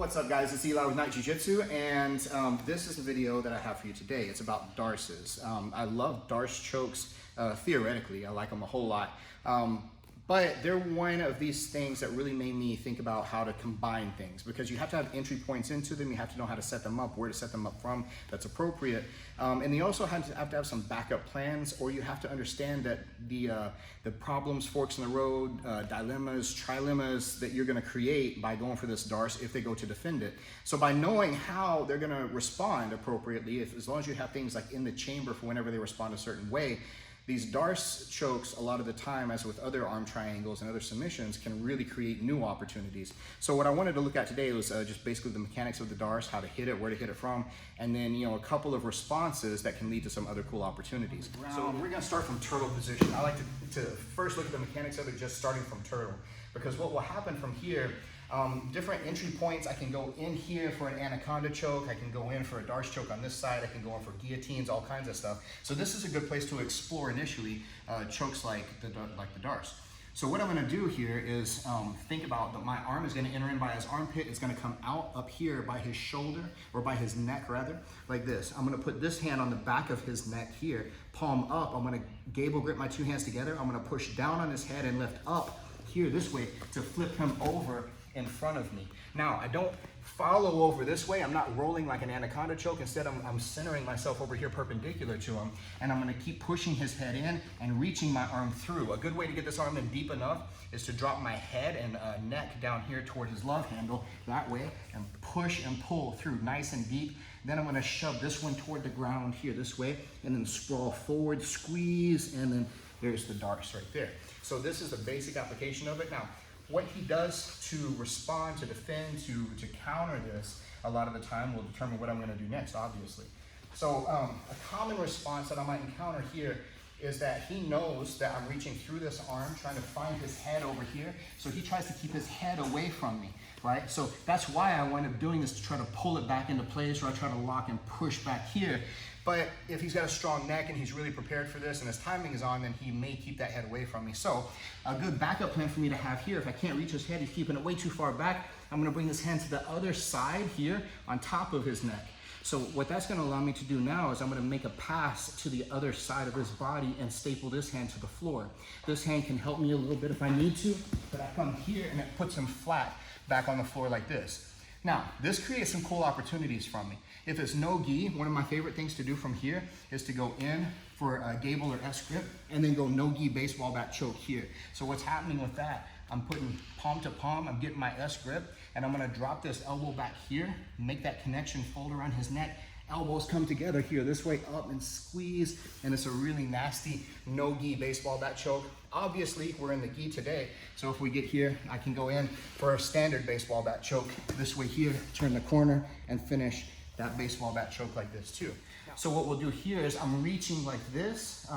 What's up, guys? It's Eli with Night Jiu-Jitsu, and this is the video that I have for you today. It's about Darces. I love Darce chokes theoretically. I like them a whole lot. But they're one of these things that really made me think about how to combine things, because you have to have entry points into them. You have to know how to set them up, where to set them up from that's appropriate. And you also have to have some backup plans, or you have to understand that the problems, forks in the road, dilemmas, trilemmas that you're gonna create by going for this Darce if they go to defend it. So by knowing how they're gonna respond appropriately, as long as you have things like in the chamber for whenever they respond a certain way, these Darce chokes, a lot of the time, as with other arm triangles and other submissions, can really create new opportunities. So what I wanted to look at today was just basically the mechanics of the Darce, how to hit it, where to hit it from, and then a couple of responses that can lead to some other cool opportunities. So we're gonna start from turtle position. I like to first look at the mechanics of it just starting from turtle, because what will happen from here, different entry points. I can go in here for an anaconda choke. I can go in for a Darce choke on this side. I can go in for guillotines, all kinds of stuff. So this is a good place to explore initially chokes like the Darce. So what I'm gonna do here is think about that my arm is gonna enter in by his armpit. It's gonna come out up here by his shoulder, or by his neck rather, like this. I'm gonna put this hand on the back of his neck here, palm up. I'm gonna gable grip my two hands together. I'm gonna push down on his head and lift up here this way to flip him over in front of me. Now, I don't follow over this way. I'm not rolling like an anaconda choke. Instead, I'm centering myself over here perpendicular to him, and I'm gonna keep pushing his head in and reaching my arm through. A good way to get this arm in deep enough is to drop my head and neck down here toward his love handle, that way, and push and pull through nice and deep. Then I'm gonna shove this one toward the ground here this way, and then sprawl forward, squeeze, and then there's the Darce right there. So this is the basic application of it. Now, what he does to respond, to defend, to counter this, a lot of the time will determine what I'm gonna do next, obviously. So a common response that I might encounter here is that he knows that I'm reaching through this arm, trying to find his head over here. So he tries to keep his head away from me, right? So that's why I wind up doing this, to try to pull it back into place, or I try to lock and push back here. But if he's got a strong neck and he's really prepared for this and his timing is on, then he may keep that head away from me. So a good backup plan for me to have here, if I can't reach his head, he's keeping it way too far back, I'm gonna bring this hand to the other side here on top of his neck. So what that's gonna allow me to do now is I'm gonna make a pass to the other side of his body and staple this hand to the floor. This hand can help me a little bit if I need to, but I come here and it puts him flat back on the floor like this. Now, this creates some cool opportunities from me. If it's no gi, one of my favorite things to do from here is to go in for a gable or S grip, and then go no gi baseball bat choke here. So what's happening with that, I'm putting palm to palm, I'm getting my S grip, and I'm gonna drop this elbow back here, make that connection, fold around his neck, elbows come together here, this way up and squeeze, and it's a really nasty no gi baseball bat choke. Obviously, we're in the gi today, so if we get here, I can go in for a standard baseball bat choke this way here, turn the corner, and finish that baseball bat choke like this too. So what we'll do here is I'm reaching like this.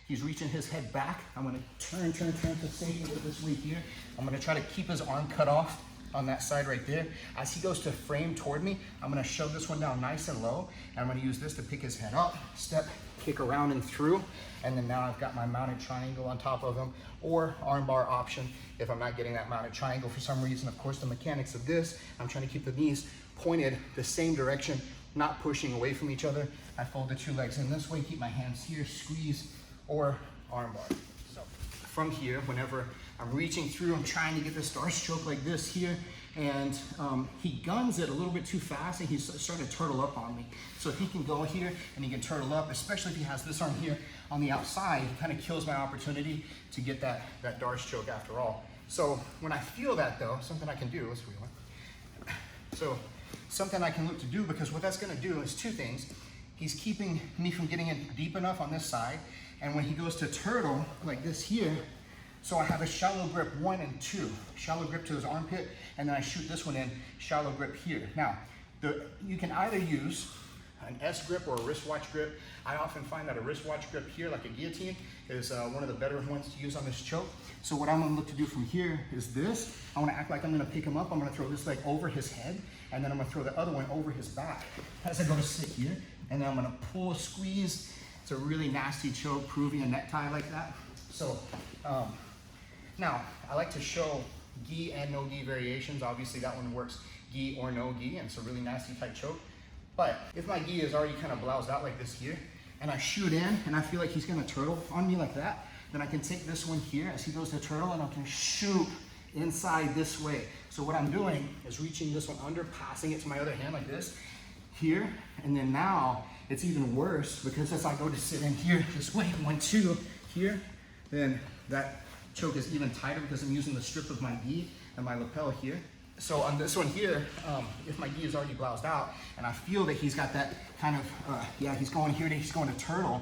He's reaching his head back. I'm gonna turn to safety with this way here. I'm gonna try to keep his arm cut off on that side right there. As he goes to frame toward me, I'm gonna shove this one down nice and low, and I'm gonna use this to pick his head up, step, kick around and through, and then now I've got my mounted triangle on top of him, or armbar option if I'm not getting that mounted triangle for some reason. Of course, the mechanics of this, I'm trying to keep the knees pointed the same direction, not pushing away from each other. I fold the two legs in this way, keep my hands here, squeeze, or armbar. So from here, whenever I'm reaching through, I'm trying to get this Darce choke like this here, and he guns it a little bit too fast, and he's starting to turtle up on me. So if he can go here and he can turtle up, especially if he has this arm here on the outside, he kind of kills my opportunity to get that Darce choke after all. So when I feel that though, something I can do, let's wheel it. So something I can look to do, because what that's gonna do is two things. He's keeping me from getting in deep enough on this side, and when he goes to turtle like this here, so I have a shallow grip 1 and 2. Shallow grip to his armpit, and then I shoot this one in, shallow grip here. Now, you can either use an S grip or a wristwatch grip. I often find that a wristwatch grip here, like a guillotine, is one of the better ones to use on this choke. So what I'm gonna look to do from here is this. I wanna act like I'm gonna pick him up. I'm gonna throw this leg over his head, and then I'm gonna throw the other one over his back as I go to sit here. And then I'm gonna pull, squeeze. It's a really nasty choke, proving a necktie like that. So now, I like to show gi and no gi variations. Obviously that one works gi or no gi, and it's a really nasty tight choke. But if my gi is already kind of bloused out like this here, and I shoot in and I feel like he's gonna turtle on me like that, then I can take this one here as he goes to turtle and I can shoot inside this way. So what I'm doing is reaching this one under, passing it to my other hand like this, here, and then now it's even worse because as I go to sit in here this way, 1, 2, here, then that choke is even tighter because I'm using the strip of my gi and my lapel here. So on this one here, if my gi is already bloused out and I feel that he's got that kind of, yeah, he's going here, he's going to turtle.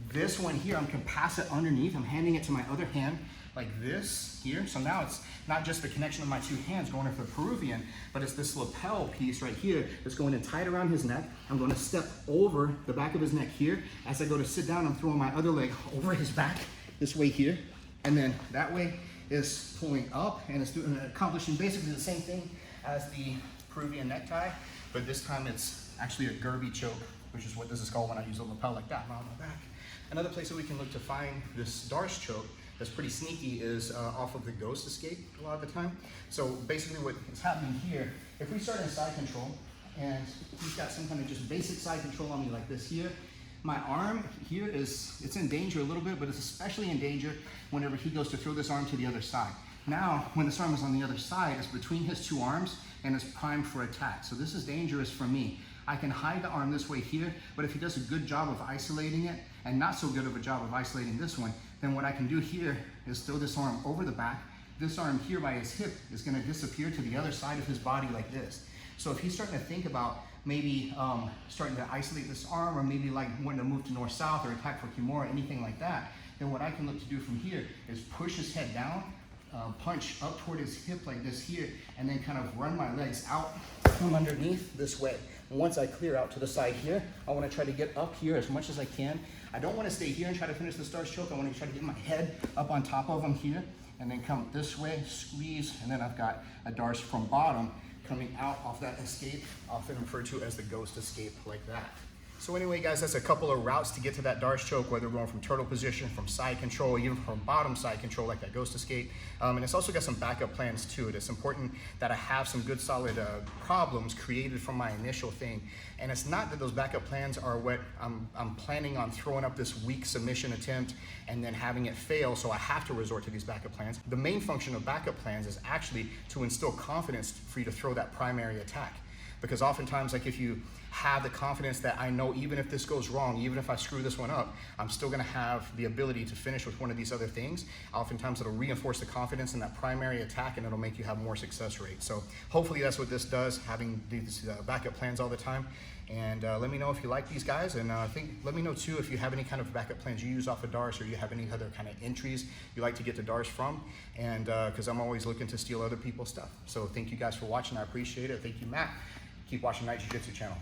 This one here, I can pass it underneath. I'm handing it to my other hand like this here. So now it's not just the connection of my two hands going into the Peruvian, but it's this lapel piece right here that's going in tight around his neck. I'm going to step over the back of his neck here. As I go to sit down, I'm throwing my other leg over his back this way here. And then that way is pulling up and it's doing, accomplishing basically the same thing as the Peruvian necktie, but this time it's actually a Gerby choke, which is what this is called when I use a lapel like that around my back. Another place that we can look to find this Darce choke that's pretty sneaky is off of the ghost escape a lot of the time. So basically what is happening here, if we start in side control and he's got some kind of just basic side control on me like this here, my arm here it's in danger a little bit, but it's especially in danger whenever he goes to throw this arm to the other side. Now, when this arm is on the other side, it's between his two arms and it's primed for attack. So this is dangerous for me. I can hide the arm this way here, but if he does a good job of isolating it and not so good of a job of isolating this one, then what I can do here is throw this arm over the back. This arm here by his hip is gonna disappear to the other side of his body like this. So if he's starting to think about maybe starting to isolate this arm or maybe like wanting to move to north-south or attack for Kimura, anything like that, then what I can look to do from here is push his head down, punch up toward his hip like this here, and then kind of run my legs out from underneath this way. And once I clear out to the side here, I want to try to get up here as much as I can. I don't want to stay here and try to finish the Darce choke. I want to try to get my head up on top of him here, and then come this way, squeeze, and then I've got a Darce from bottom coming out off that escape, often referred to as the ghost escape like that. So anyway, guys, that's a couple of routes to get to that Darce choke, whether we're going from turtle position, from side control, even from bottom side control like that ghost escape. And it's also got some backup plans to it. It's important that I have some good solid problems created from my initial thing. And it's not that those backup plans are what I'm planning on throwing up this weak submission attempt and then having it fail, so I have to resort to these backup plans. The main function of backup plans is actually to instill confidence for you to throw that primary attack. Because oftentimes, like if you have the confidence that I know even if this goes wrong, even if I screw this one up, I'm still gonna have the ability to finish with one of these other things. Oftentimes it'll reinforce the confidence in that primary attack and it'll make you have more success rate. So hopefully that's what this does, having these backup plans all the time. And let me know if you like these guys, and let me know too if you have any kind of backup plans you use off of Darce, or you have any other kind of entries you like to get to Darce from, and because I'm always looking to steal other people's stuff. So thank you guys for watching, I appreciate it. Thank you, Matt. Keep watching Night Jiu-Jitsu channel.